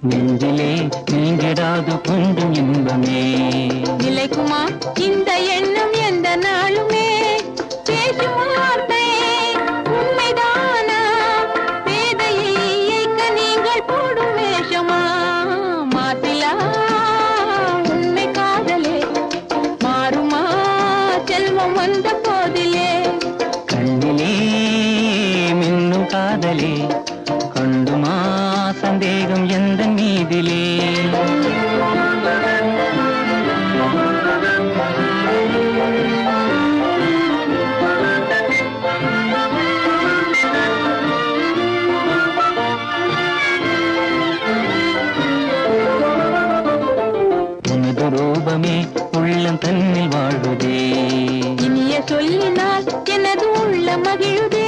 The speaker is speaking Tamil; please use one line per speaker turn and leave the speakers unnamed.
நெஞ்சிலே நீங்கிடாது கொஞ்சம் இன்பமே
நிலைக்குமா இந்த எண்ணம் எந்த நாளுமே பேசும் வார்த்தை உண்மைதானா பேதையை இயக்க நீங்கள் போடும் வேஷமா மாத்திலா உண்மை காதலே மாறுமா செல்வம் வந்த போதிலே
கண்ணிலே மின்னும் காதலே கொண்டுமா சந்தேகம் எந்த மீதிலே உனது ரூபமே உள்ளம் தன்னில் வாழுதே
இனிய சொல்லினால் எனது உள்ள மகிழுதே